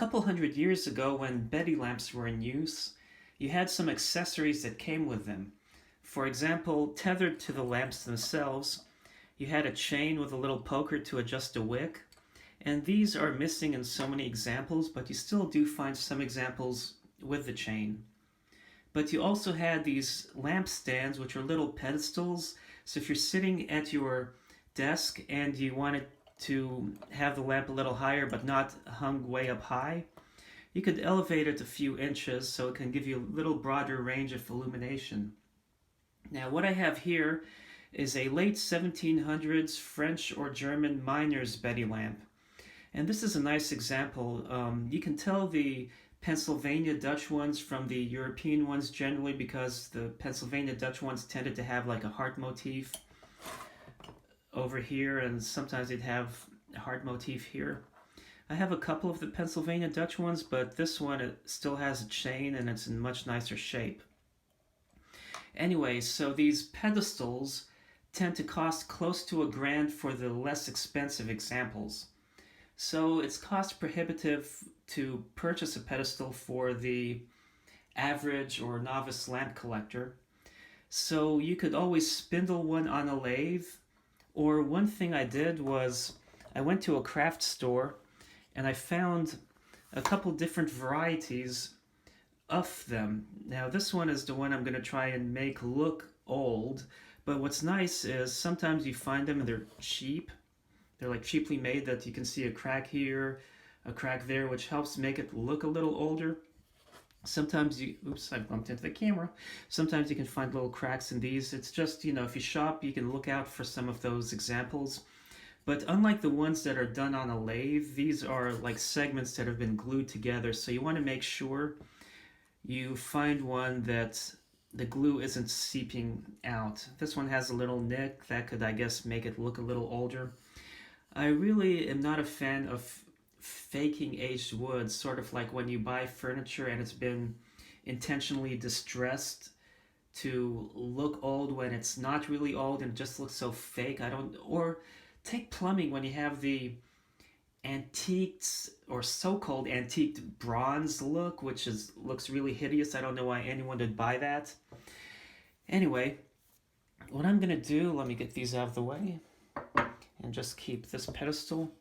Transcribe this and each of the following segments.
couple hundred years ago, when Betty lamps were in use, you had some accessories that came with them. For example, tethered to the lamps themselves, you had a chain with a little poker to adjust the wick, and these are missing in so many examples, but you still do find some examples with the chain. But you also had these lamp stands, which are little pedestals. So if you're sitting at your desk and you wanted to have the lamp a little higher but not hung way up high, you could elevate it a few inches so it can give you a little broader range of illumination. Now what I have here is a late 1700s French or German miner's Betty lamp. And this is a nice example. You can tell the Pennsylvania Dutch ones from the European ones generally because the Pennsylvania Dutch ones tended to have like a heart motif over here, and sometimes they'd have a heart motif here. I have a couple of the Pennsylvania Dutch ones, but this one, it still has a chain and it's in much nicer shape. Anyway, so these pedestals tend to cost close to $1,000 for the less expensive examples. So it's cost prohibitive to purchase a pedestal for the average or novice lamp collector. So you could always spindle one on a lathe, or one thing I did was I went to a craft store and I found a couple different varieties of them. Now this one is the one I'm going to try and make look old, but what's nice is sometimes you find them and they're cheap. They're like cheaply made that you can see a crack here, a crack there, which helps make it look a little older. Sometimes you, oops, I bumped into the camera. Sometimes you can find little cracks in these. It's just, you know, if you shop, you can look out for some of those examples. But unlike the ones that are done on a lathe, these are like segments that have been glued together. So you want to make sure you find one that the glue isn't seeping out. This one has a little nick that could, I guess, make it look a little older. I really am not a fan of faking aged wood, sort of like when you buy furniture and it's been intentionally distressed to look old when it's not really old and just looks so fake. Or take plumbing when you have the antiques or so-called antiqued bronze look, which looks really hideous. I don't know why anyone would buy that. Anyway, what I'm gonna do, let me get these out of the way and just keep this pedestal.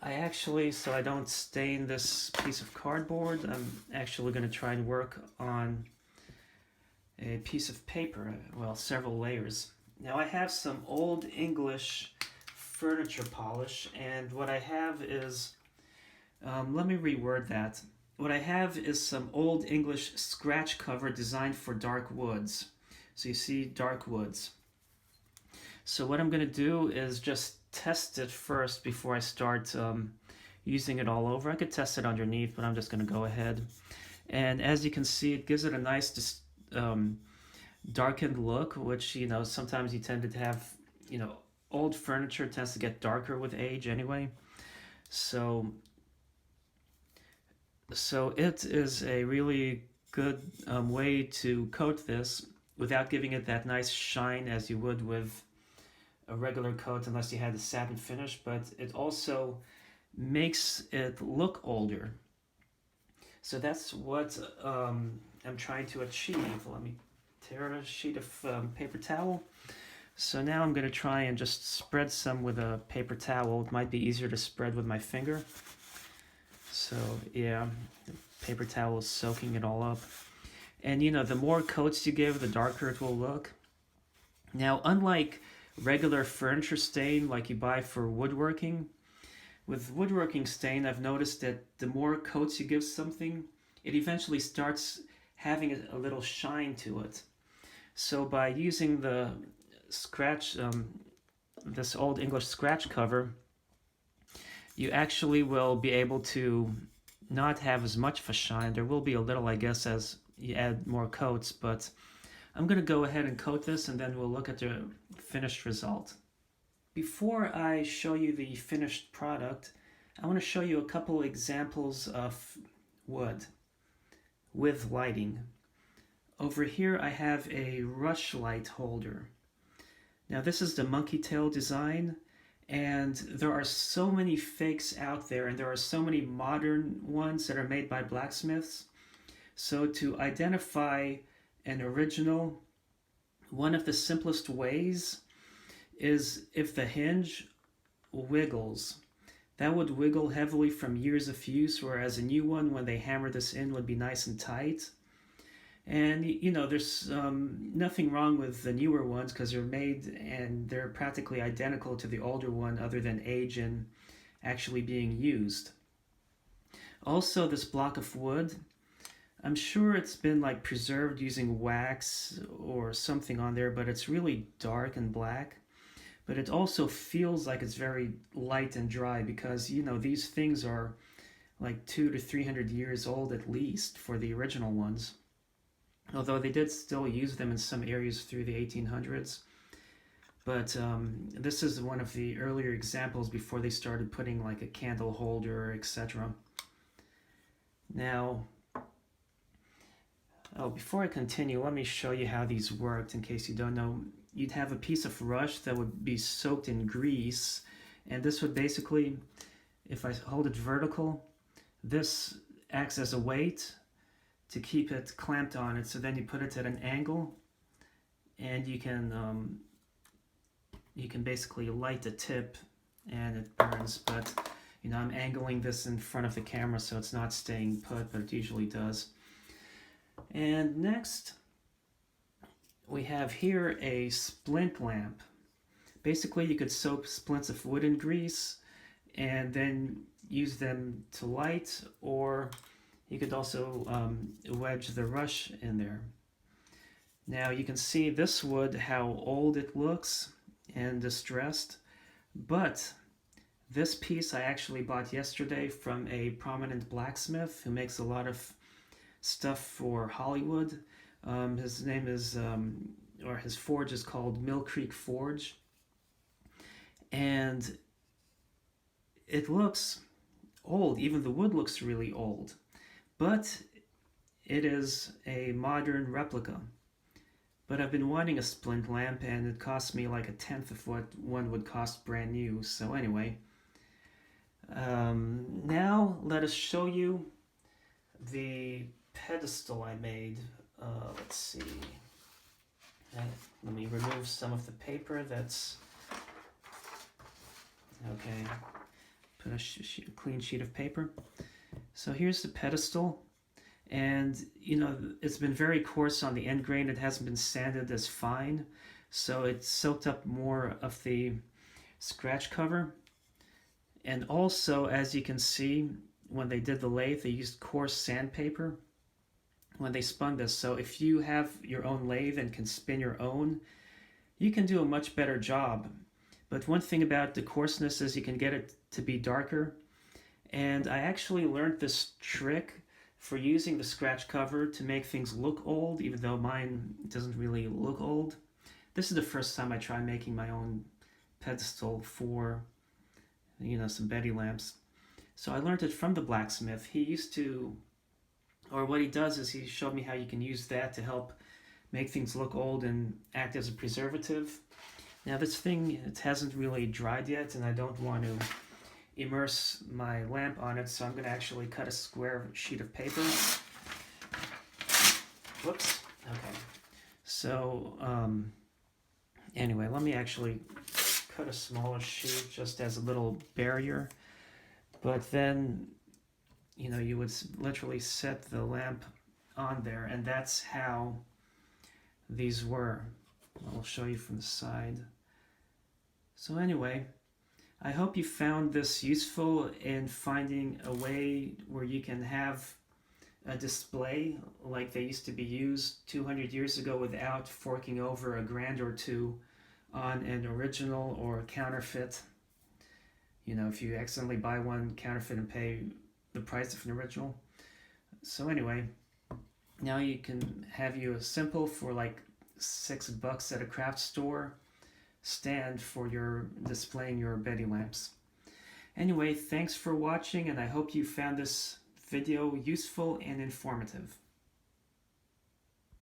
I actually, so I don't stain this piece of cardboard, I'm actually going to try and work on a piece of paper, well, several layers. Now I have some Old English furniture polish, and what I have is, let me reword that. What I have is some Old English scratch cover designed for dark woods. So you see dark woods. So what I'm going to do is just test it first before I start using it all over. I could test it underneath, but I'm just going to go ahead. And as you can see, it gives it a nice darkened look, which, you know, sometimes you tend to have, you know, old furniture tends to get darker with age anyway. So it is a really good way to coat this without giving it that nice shine as you would with a regular coat, unless you had the satin finish, but it also makes it look older. So that's what I'm trying to achieve. Let me tear a sheet of paper towel. So now I'm going to try and just spread some with a paper towel. It might be easier to spread with my finger. So yeah, the paper towel is soaking it all up. And you know, the more coats you give, the darker it will look. Now, unlike regular furniture stain like you buy for woodworking, with woodworking stain, I've noticed that the more coats you give something, it eventually starts having a little shine to it. So by using the scratch, this Old English scratch cover, you actually will be able to not have as much of a shine. There will be a little, I guess, as you add more coats, but I'm going to go ahead and coat this and then we'll look at the finished result. Before I show you the finished product, I want to show you a couple examples of wood with lighting. Over here I have a rush light holder. Now this is the monkey tail design, And there are so many fakes out there, and there are so many modern ones that are made by blacksmiths. So to identify an original, one of the simplest ways is if the hinge wiggles. That would wiggle heavily from years of use, whereas a new one, when they hammer this in, would be nice and tight. And you know, there's nothing wrong with the newer ones because they're made and they're practically identical to the older one, other than age and actually being used. Also, this block of wood, I'm sure it's been like preserved using wax or something on there, but it's really dark and black. But it also feels like it's very light and dry because, you know, these things are like 200 to 300 years old at least for the original ones. Although they did still use them in some areas through the 1800s. But this is one of the earlier examples before they started putting like a candle holder, etc. Now, before I continue, let me show you how these worked in case you don't know. You'd have a piece of rush that would be soaked in grease, and this would basically, if I hold it vertical, this acts as a weight to keep it clamped on it. So then you put it at an angle, and you can basically light the tip, and it burns. But you know, I'm angling this in front of the camera, so it's not staying put, but it usually does. And next, we have here a splint lamp. Basically, you could soak splints of wood in grease and then use them to light, or you could also wedge the rush in there. Now you can see this wood, how old it looks and distressed, but this piece I actually bought yesterday from a prominent blacksmith who makes a lot of stuff for Hollywood. His name is, or his forge is called Mill Creek Forge. And it looks old, even the wood looks really old. But it is a modern replica. But I've been wanting a splint lamp, and it cost me like 1/10 of what one would cost brand new. So anyway, now let us show you the pedestal I made. Let's see. Let me remove some of the paper that's... Okay, put a clean sheet of paper. So here's the pedestal, and you know, it's been very coarse on the end grain. It hasn't been sanded as fine, so it soaked up more of the scratch cover. And also, as you can see, when they did the lathe, they used coarse sandpaper when they spun this. So if you have your own lathe and can spin your own, you can do a much better job. But one thing about the coarseness is you can get it to be darker. And I actually learned this trick for using the scratch cover to make things look old, even though mine doesn't really look old. This is the first time I try making my own pedestal for, you know, some Betty lamps. So I learned it from the blacksmith. He used to, or what he does is he showed me how you can use that to help make things look old and act as a preservative. Now this thing, it hasn't really dried yet, and I don't want to immerse my lamp on it, so I'm going to actually cut a square sheet of paper. Whoops. Okay. So anyway, let me actually cut a smaller sheet just as a little barrier. But then, you know, you would literally set the lamp on there, and that's how these were. I'll show you from the side. So anyway, I hope you found this useful in finding a way where you can have a display like they used to be used 200 years ago without forking over $1,000 or $2 on an original or counterfeit. You know, if you accidentally buy one counterfeit and pay the price of an original. So anyway, now you can have you a simple for like $6 at a craft store stand for your displaying your Betty lamps. Anyway, thanks for watching, and I hope you found this video useful and informative.